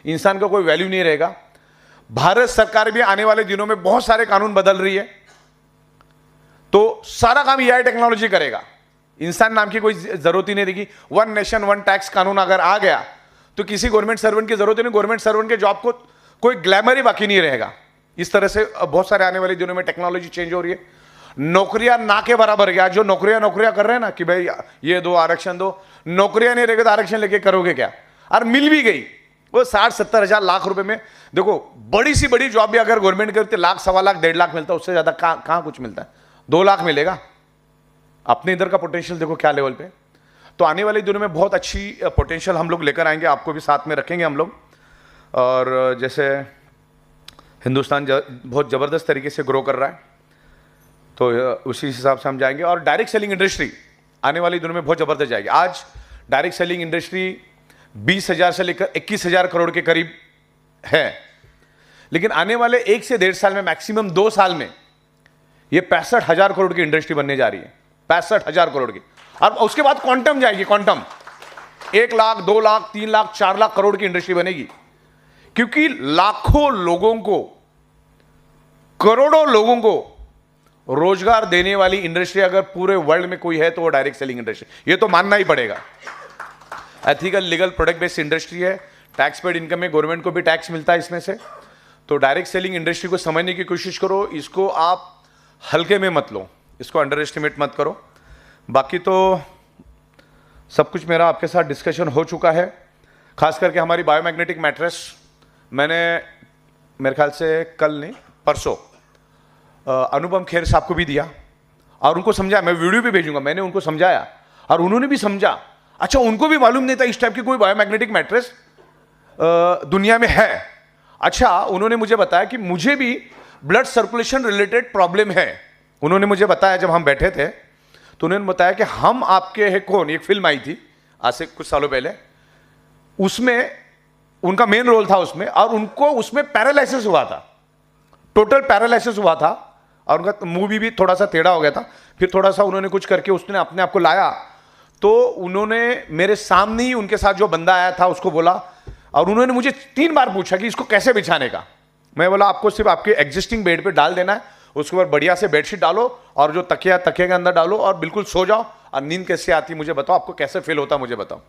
इंसान का कोई वैल्यू नहीं रहेगा। भारत सरकार भी आने वाले दिनों में बहुत सारे कानून बदल रही है, तो सारा काम एआई टेक्नोलॉजी करेगा। इंसान नाम की कोई जरूरत ही नहीं रहेगी। वन नेशन वन टैक्स कानून अगर आ गया तो किसी गवर्नमेंट सर्वेंट की जरूरत ही नहीं। गवर्नमेंट सर्वेंट के जॉब को कोई ग्लैमर ही बाकी नहीं रहेगा। इस तरह से बहुत सारे आने वाले दिनों में टेक्नोलॉजी चेंज हो रही है। नौकरियां ना के बराबर गया। जो नौकरियां कर रहे हैं ना कि भाई ये दो आरक्षण दो, नौकरियां नहीं रहेगी तो आरक्षण लेके करोगे क्या? और मिल भी गई वो 60-70 हजार लाख रुपए में। देखो बड़ी सी बड़ी जॉब भी अगर गवर्नमेंट करती लाख, सवा लाख, 1.5 लाख मिलता है, उससे ज्यादा कहां कुछ मिलता है? 2 लाख मिलेगा। अपने इधर का पोटेंशियल देखो क्या लेवल पे। तो आने वाले दिनों में बहुत अच्छी पोटेंशियल हम लोग लेकर आएंगे, आपको भी साथ में रखेंगे हम लोग। और जैसे हिंदुस्तान बहुत जबरदस्त तरीके से ग्रो कर रहा है, तो उसी हिसाब से हम जाएंगे। और डायरेक्ट सेलिंग इंडस्ट्री आने वाले दिनों में बहुत जबरदस्त जाएगी। आज डायरेक्ट सेलिंग इंडस्ट्री 20,000 से लेकर 21,000 करोड़ के करीब है, लेकिन आने वाले 1 से 1.5 साल में, मैक्सिमम 2 साल में, ये 65,000 करोड़ की इंडस्ट्री बनने जा रही है। 65,000 करोड़ की। और उसके बाद क्वांटम जाएगी। क्वांटम 1 लाख, 2 लाख, 3 लाख, 4 लाख करोड़ की इंडस्ट्री बनेगी, क्योंकि लाखों लोगों को, करोड़ों लोगों को रोजगार देने वाली इंडस्ट्री अगर पूरे वर्ल्ड में कोई है तो वो डायरेक्ट सेलिंग इंडस्ट्री। ये तो मानना ही पड़ेगा। Ethical, legal, product based industry है। टैक्स पेड इनकम में गवर्नमेंट को भी टैक्स मिलता है इसमें से। तो डायरेक्ट सेलिंग इंडस्ट्री को समझने की कोशिश करो। इसको आप हल्के में मत लो, इसको अंडर एस्टिमेट मत करो। बाकी तो सब कुछ मेरा आपके साथ डिस्कशन हो चुका है। खास करके हमारी बायोमैग्नेटिक मैट्रेस मैंने मेरे ख्याल से कल नहीं परसों अनुपम खेर साहब को भी दिया और उनको समझाया। मैं वीडियो भी भेजूंगा। मैंने उनको समझाया और उन्होंने भी समझा। अच्छा, उनको भी मालूम नहीं था इस टाइप की कोई बायोमैग्नेटिक मैट्रेस दुनिया में है। अच्छा, उन्होंने मुझे बताया कि मुझे भी ब्लड सर्कुलेशन रिलेटेड प्रॉब्लम है। उन्होंने मुझे बताया, जब हम बैठे थे तो उन्होंने बताया कि हम आपके है कौन, एक फिल्म आई थी आज से कुछ सालों पहले, उसमें उनका मेन रोल था उसमें, और उनको उसमें पैरालिसिस हुआ था, टोटल पैरालिसिस हुआ था, और उनका मूवी भी थोड़ा सा टेढ़ा हो गया था। फिर थोड़ा सा उन्होंने कुछ करके उसने अपने आप को लाया। तो उन्होंने मेरे सामने ही उनके साथ जो बंदा आया था उसको बोला, और उन्होंने मुझे 3 बार पूछा कि इसको कैसे बिछाने का। मैं बोला आपको सिर्फ आपके एग्जिस्टिंग बेड पे डाल देना है, उसके बाद बढ़िया से बेडशीट डालो और जो तकिया के अंदर डालो और बिल्कुल सो जाओ। और नींद कैसे आती मुझे बताओ, आपको कैसे फील होता मुझे बताओ।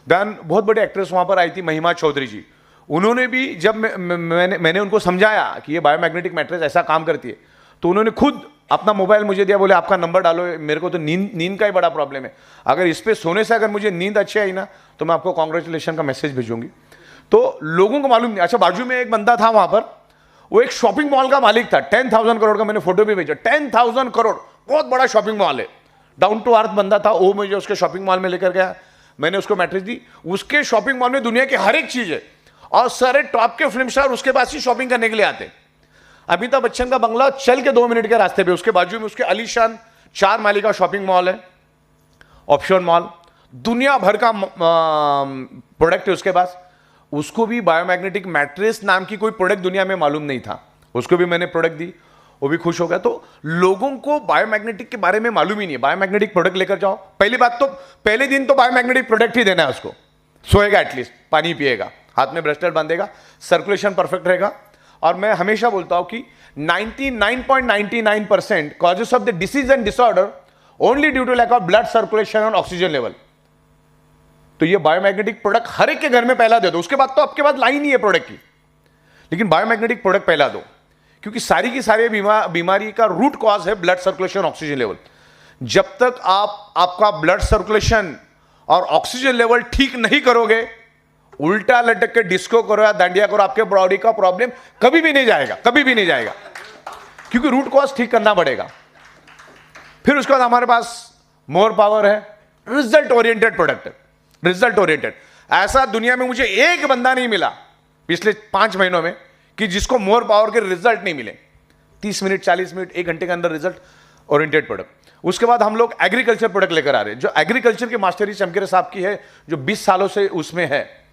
देन बहुत बड़ी एक्ट्रेस वहां पर आई थी, महिमा चौधरी जी। उन्होंने भी, जब मैंने उनको समझाया कि ये बायोमैग्नेटिक मैट्रेस ऐसा काम करती है, तो उन्होंने खुद अपना मोबाइल मुझे दिया, बोले आपका नंबर डालो, मेरे को तो नींद का ही बड़ा प्रॉब्लम है। अगर इस पे सोने से अगर मुझे नींद अच्छी आई ना तो मैं आपको कांग्रेचुलेशन का मैसेज भेजूंगी। तो लोगों को मालूम नहीं। अच्छा, बाजू में एक बंदा था वहां पर, वो एक शॉपिंग मॉल का मालिक था, 10,000 करोड़ का। मैंने फोटो भी भेजा। 10,000 करोड़, बहुत बड़ा शॉपिंग मॉल है। डाउन टू अर्थ बंदा था। वो मुझे उसके शॉपिंग मॉल में लेकर गया, मैंने उसको मैट्रेस दी। उसके शॉपिंग मॉल में दुनिया की हर एक चीज है, और सारे टॉप के फिल्म स्टार उसके पास ही शॉपिंग करने के लिए आते। अमिताभ बच्चन का बंगला चल के 2 मिनट के रास्ते पे, उसके बाजू में उसके आलीशान 4 माले का शॉपिंग मॉल है, ऑप्शन मॉल। दुनिया भर का प्रोडक्ट है उसके पास। उसको भी बायोमैग्नेटिक मैट्रेस नाम की कोई प्रोडक्ट दुनिया में मालूम नहीं था। उसको भी मैंने प्रोडक्ट दी, वो भी खुश हो गया। तो लोगों को बायोमैग्नेटिक के बारे में मालूम ही नहीं है। बायोमैग्नेटिक प्रोडक्ट लेकर जाओ। पहली बात तो पहले दिन तो बायोमैग्नेटिक प्रोडक्ट ही देना है उसको। सोएगा एटलीस्ट, पानी पिएगा, हाथ में ब्रेसलेट बांधेगा, सर्कुलेशन परफेक्ट रहेगा। और मैं हमेशा बोलता हूं कि 99.99% causes of the disease and disorder only due to lack of blood circulation और ऑक्सीजन लेवल। तो ये बायोमैग्नेटिक प्रोडक्ट हर एक के घर में पहला दे दो। उसके बाद तो आपके पास लाइन ही है प्रोडक्ट की, लेकिन बायोमैग्नेटिक प्रोडक्ट पहला दो, क्योंकि सारी की सारी बीमारी का रूट कॉज है ब्लड सर्कुलेशन, ऑक्सीजन लेवल। जब तक आपका ब्लड सर्कुलेशन और ऑक्सीजन लेवल ठीक नहीं करोगे, उल्टा लटक के डिस्को करो या दांडिया करो, आपके बॉडी का प्रॉब्लम कभी भी नहीं जाएगा, कभी भी नहीं जाएगा, क्योंकि रूट कॉज ठीक करना पड़ेगा। फिर उसके बाद हमारे पास मोर पावर है, रिजल्ट ओरिएंटेड प्रोडक्ट है, रिजल्ट ओरिएंटेड। ऐसा दुनिया में मुझे एक बंदा नहीं मिला पिछले 5 महीनों में कि जिसको मोर पावर के रिजल्ट नहीं मिले। 30 मिनट, 40 मिनट, 1 घंटे के अंदर रिजल्ट ओरिएंटेड प्रोडक्ट। उसके बाद हम लोग एग्रीकल्चर प्रोडक्ट लेकर आ रहे हैं, जो एग्रीकल्चर की मास्टरी चमकेरे साहब की है, जो 20 सालों से उसमें है।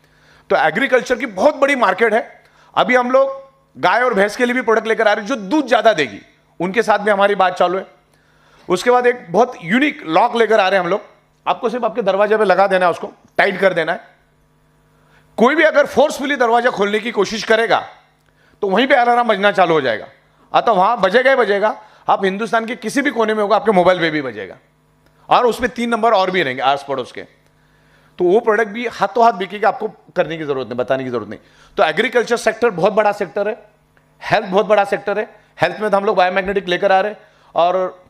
तो एग्रीकल्चर की बहुत बड़ी मार्केट है। अभी हम लोग गाय और भैंस के लिए भी प्रोडक्ट लेकर आ रहे हैं जो दूध ज्यादा देगी, उनके साथ भी हमारी बात चालू है। उसके बाद एक बहुत यूनिक लॉक लेकर आ रहे हैं हम लोग। आपको सिर्फ आपके दरवाजे पे लगा देना है, उसको टाइट कर देना है। कोई भी अगर फोर्सफुली दरवाजा खोलने की कोशिश करेगा तो वहीं पे अलार्म बजना चालू हो जाएगा। अतः वहां बजेगा ही बजेगा। आप हिंदुस्तान के किसी भी कोने में होगा, आपके मोबाइल पे भी बजेगा, और उसमें 3 नंबर और भी रहेंगे आस पड़ोस के। तो वो प्रोडक्ट भी हाथों हाथ बिकेगा, आपको करने की जरूरत नहीं, बताने की जरूरत नहीं। तो एग्रीकल्चर सेक्टर बहुत बड़ा सेक्टर है, हेल्थ बहुत बड़ा सेक्टर है। हेल्थ में तो हम लोग बायोमैग्नेटिक लेकर आ रहे हैं और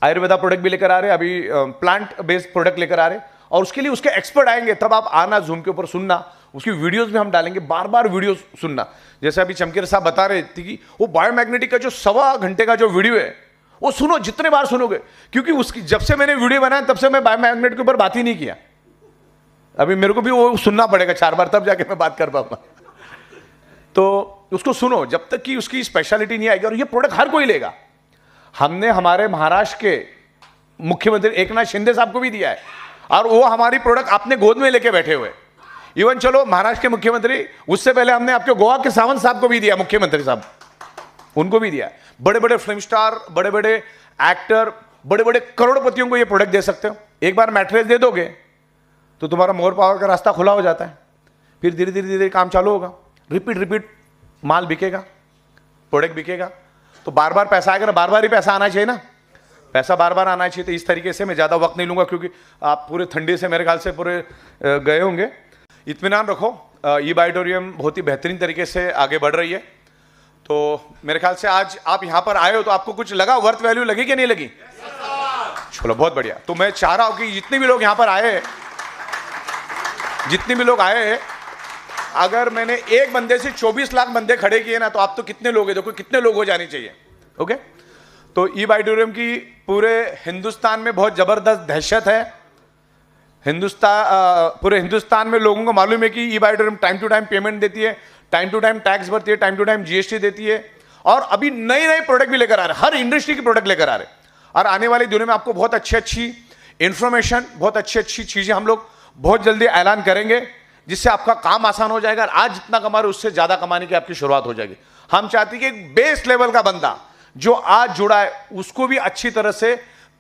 आयुर्वेदा प्रोडक्ट भी लेकर आ रहे हैं, अभी प्लांट बेस्ड प्रोडक्ट लेकर आ रहे हैं, और उसके लिए उसके एक्सपर्ट आएंगे। तब आप आना जूम के ऊपर सुनना, उसकी वीडियोस भी हम डालेंगे, बार बार वीडियो सुनना। जैसे अभी चमकीर साहब बता रहे थे कि वो बायोमैग्नेटिक का जो 1.25 घंटे का जो वीडियो है वो सुनो, जितने बार सुनोगे, क्योंकि उसकी जब से मैंने वीडियो बनाया तब से मैं बायोमैग्नेट के ऊपर बात ही नहीं किया। अभी मेरे को भी वो सुनना पड़ेगा 4 बार, तब जाके मैं बात कर पाऊंगा। तो उसको सुनो जब तक कि उसकी स्पेशलिटी नहीं आएगी, और ये प्रोडक्ट हर कोई लेगा। हमने हमारे महाराष्ट्र के मुख्यमंत्री एकनाथ शिंदे साहब को भी दिया है, और वो हमारी प्रोडक्ट अपने गोद में लेके बैठे हुए। इवन चलो महाराष्ट्र के मुख्यमंत्री, उससे पहले हमने आपके गोवा के सावंत साहब को भी दिया, मुख्यमंत्री साहब, उनको भी दिया। बड़े बड़े फिल्म स्टार, बड़े बड़े एक्टर, बड़े बड़े करोड़पतियों को ये प्रोडक्ट दे सकते हो। एक बार मैट्रेस दे दोगे तो तुम्हारा मोर पावर का रास्ता खुला हो जाता है, फिर धीरे धीरे धीरे काम चालू होगा, रिपीट माल बिकेगा, प्रोडक्ट बिकेगा। तो बार बार पैसा आएगा ना, बार बार ही पैसा आना चाहिए ना, पैसा बार बार आना चाहिए। तो इस तरीके से मैं ज़्यादा वक्त नहीं लूँगा, क्योंकि आप पूरे ठंडी से मेरे ख्याल से पूरे गए होंगे। इत्मीनान रखो, ई बायोटोरियम बहुत ही बेहतरीन तरीके से आगे बढ़ रही है। तो मेरे ख्याल से आज आप यहाँ पर आए हो तो आपको कुछ लगा, वर्थ वैल्यू लगी कि नहीं लगी? चलो बहुत बढ़िया। तो मैं चाह रहा हूँ कि जितने भी लोग यहाँ पर आए, जितने भी लोग आए, अगर मैंने एक बंदे से 24 लाख बंदे खड़े किए ना, तो आप तो कितने लोग हैं, देखो कितने लोग हो जाने चाहिए। ओके, तो ई बायोटोरियम की पूरे हिंदुस्तान में बहुत जबरदस्त दहशत है। पूरे हिंदुस्तान में लोगों को मालूम है कि ई बायोटोरियम टाइम टू टाइम पेमेंट देती है, टाइम टू टाइम टैक्स भरती है, टाइम टू टाइम जीएसटी देती है, और अभी नए नए प्रोडक्ट भी लेकर आ रहे हैं, हर इंडस्ट्री की प्रोडक्ट लेकर आ रहे हैं। और आने वाले दिनों में आपको बहुत अच्छी इंफॉर्मेशन, बहुत अच्छी चीजें हम लोग बहुत जल्दी ऐलान करेंगे, जिससे आपका काम आसान हो जाएगा। और आज जितना कमा रहे उससे ज्यादा कमाने की आपकी शुरुआत हो जाएगी। हम चाहते हैं कि एक बेस लेवल का बंदा जो आज जुड़ा है, उसको भी अच्छी तरह से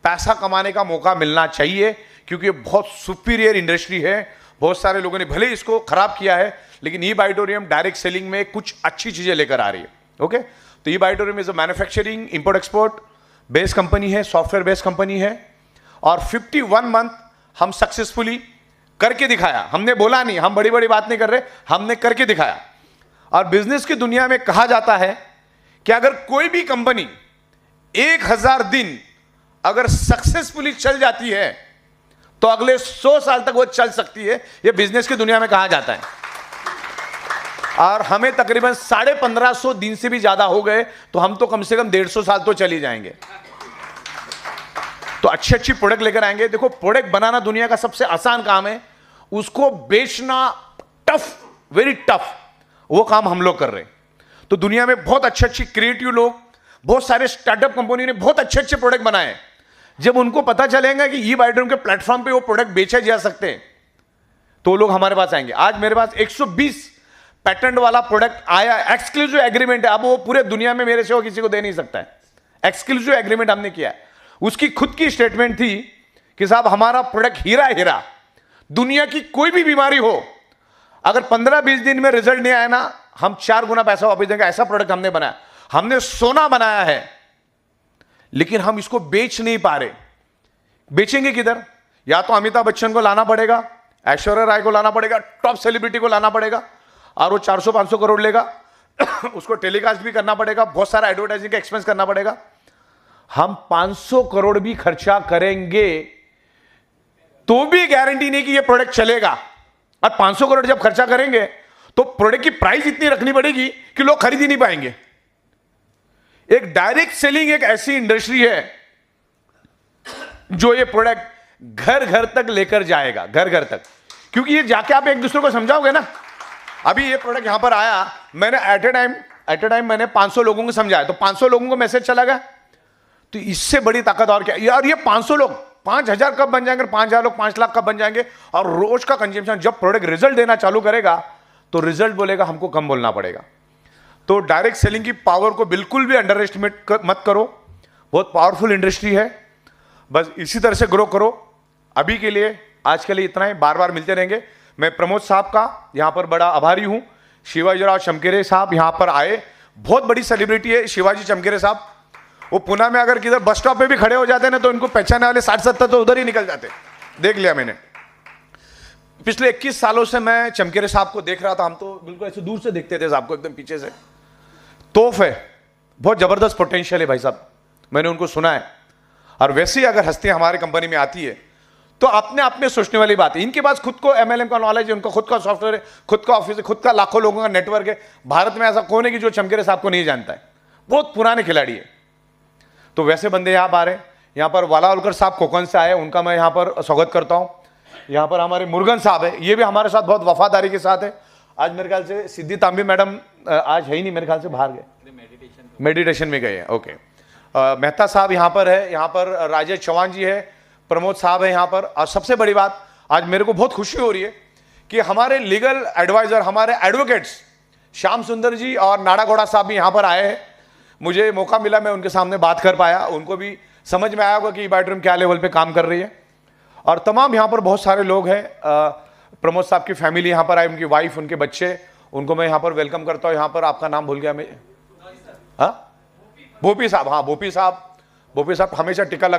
पैसा कमाने का मौका मिलना चाहिए, क्योंकि ये बहुत सुपीरियर इंडस्ट्री है। बहुत सारे लोगों ने भले इसको खराब किया है, लेकिन ई बायोटोरियम डायरेक्ट सेलिंग में कुछ अच्छी चीजें लेकर आ रही है। ओके, तो ई बायोटोरियम is a manufacturing import export based company है, सॉफ्टवेयर बेस्ड कंपनी है, और 51 मंथ हम सक्सेसफुली करके दिखाया। हमने बोला नहीं, हम बड़ी बड़ी बात नहीं कर रहे, हमने करके दिखाया। और बिजनेस की दुनिया में कहा जाता है कि अगर कोई भी कंपनी 1000 दिन अगर सक्सेसफुली चल जाती है तो अगले 100 साल तक वो चल सकती है। ये बिजनेस की दुनिया में कहा जाता है। और हमें तकरीबन 1550 दिन से भी ज्यादा हो गए, तो हम तो कम से कम 150 साल तो चली जाएंगे। तो अच्छी प्रोडक्ट लेकर आएंगे। देखो, प्रोडक्ट बनाना दुनिया का सबसे आसान काम है, उसको बेचना टफ, वेरी टफ, वो काम हम लोग कर रहे हैं। तो दुनिया में बहुत अच्छे क्रिएटिव लोग, बहुत सारे स्टार्टअप कंपनी ने बहुत अच्छे प्रोडक्ट बनाए। जब उनको पता चलेगा कि ई बायोटोरियम के प्लेटफॉर्म पे वो प्रोडक्ट बेचे जा सकते हैं, तो लोग हमारे पास आएंगे। आज मेरे पास 120 पैटेंट वाला प्रोडक्ट आया, एक्सक्लूसिव एग्रीमेंट है। अब वो पूरे दुनिया में मेरे से वो किसी को दे नहीं सकता है। एक्सक्लूसिव एग्रीमेंट हमने किया है। उसकी खुद की स्टेटमेंट थी कि साहब, हमारा प्रोडक्ट हीरा, दुनिया की कोई भी बीमारी हो, अगर 15-20 दिन में रिजल्ट नहीं आया ना, हम 4 गुना पैसा वापस देंगे। ऐसा प्रोडक्ट हमने बनाया। हमने सोना बनाया है, लेकिन हम इसको बेच नहीं पा रहे। बेचेंगे किधर? या तो अमिताभ बच्चन को लाना पड़ेगा, ऐश्वर्या राय को लाना पड़ेगा, टॉप सेलिब्रिटी को लाना पड़ेगा, और वो 400-500 करोड़ लेगा। उसको टेलीकास्ट भी करना पड़ेगा, बहुत सारा एडवर्टाइजिंग का एक्सपेंस करना पड़ेगा। हम 500 करोड़ भी खर्चा करेंगे तो भी गारंटी नहीं कि ये प्रोडक्ट चलेगा। और 500 करोड़ जब खर्चा करेंगे तो प्रोडक्ट की प्राइस इतनी रखनी पड़ेगी कि लोग खरीद ही नहीं पाएंगे। एक डायरेक्ट सेलिंग एक ऐसी इंडस्ट्री है जो ये प्रोडक्ट घर घर तक लेकर जाएगा, घर घर तक। क्योंकि ये जाके आप एक दूसरे को समझाओगे ना। अभी ये प्रोडक्ट यहां पर आया, मैंने एट ए टाइम मैंने 500 लोगों को समझाया, तो 500 लोगों को मैसेज चला गया। तो इससे बड़ी ताकत और क्या यार? ये 500 लोग 5000 कब बन जाएंगे, 5000 लोग 5 लाख कब बन जाएंगे? और रोज का कंजम्पशन, जब प्रोडक्ट रिजल्ट देना चालू करेगा तो रिजल्ट बोलेगा, हमको कम बोलना पड़ेगा। तो डायरेक्ट सेलिंग की पावर को बिल्कुल भी अंडर एस्टिमेट मत करो। बहुत पावरफुल इंडस्ट्री है। बस इसी तरह से ग्रो करो। अभी के लिए, आज के लिए इतना ही। बार बार मिलते रहेंगे। मैं प्रमोद साहब का यहाँ पर बड़ा आभारी हूँ। शिवाजीराव चमकेरे साहब यहाँ पर आए, बहुत बड़ी सेलिब्रिटी है शिवाजी चमकेरे साहब। वो पुणे में अगर किधर बस स्टॉप पे भी खड़े हो जाते हैं ना तो इनको पहचानने वाले 60-70 तो उधर ही निकल जाते, देख लिया मैंने। पिछले 21 सालों से मैं चमकेरे साहब को देख रहा था, हम तो बिल्कुल ऐसे दूर से देखते थे साहब को, एकदम पीछे से। तोफ है, बहुत जबरदस्त पोटेंशियल है भाई साहब, मैंने उनको सुना है। और वैसे ही अगर हस्तियां हमारे कंपनी में आती है तो अपने आप में सोचने वाली बात है। इनके पास खुद को MLM का नॉलेज है, उनका खुद का सॉफ्टवेयर है, खुद का ऑफिस है, खुद का लाखों लोगों का नेटवर्क है। भारत में ऐसा कौन है कि जो चमकेरे साहब को नहीं जानता है, बहुत पुराने खिलाड़ी है। तो वैसे बंदे यहाँ आ रहे हैं। यहाँ पर वाला होलकर साहब कोकण से आए, उनका मैं यहाँ पर स्वागत करता हूँ। यहाँ पर हमारे मुरुगन साहब है, ये भी हमारे साथ बहुत वफादारी के साथ है। आज मेरे ख्याल से सिद्धि तांबी मैडम आज है ही नहीं, मेरे ख्याल से बाहर गए, मेडिटेशन में गए हैं। ओके, मेहता साहब यहाँ पर है, यहाँ पर राजेश चौहान जी है, प्रमोद साहब है यहाँ पर। और सबसे बड़ी बात, आज मेरे को बहुत खुशी हो रही है कि हमारे लीगल एडवाइजर, हमारे एडवोकेट्स श्याम सुंदर जी और नाड़ा घोड़ा साहब भी यहाँ पर आए हैं। मुझे मौका मिला, मैं उनके सामने बात कर पाया, उनको भी समझ में आया होगा कि बायोड्रीम क्या लेवल पे काम कर रही है। और तमाम यहाँ पर बहुत सारे लोग हैं, प्रमोद साहब की फैमिली यहाँ पर आई, उनकी वाइफ, उनके बच्चे, उनको मैं यहाँ पर वेलकम करता हूँ। यहाँ पर आपका नाम भूल गया मैं, हाँ, भोपी साहब, हाँ भोपी साहब हमेशा टिका लगा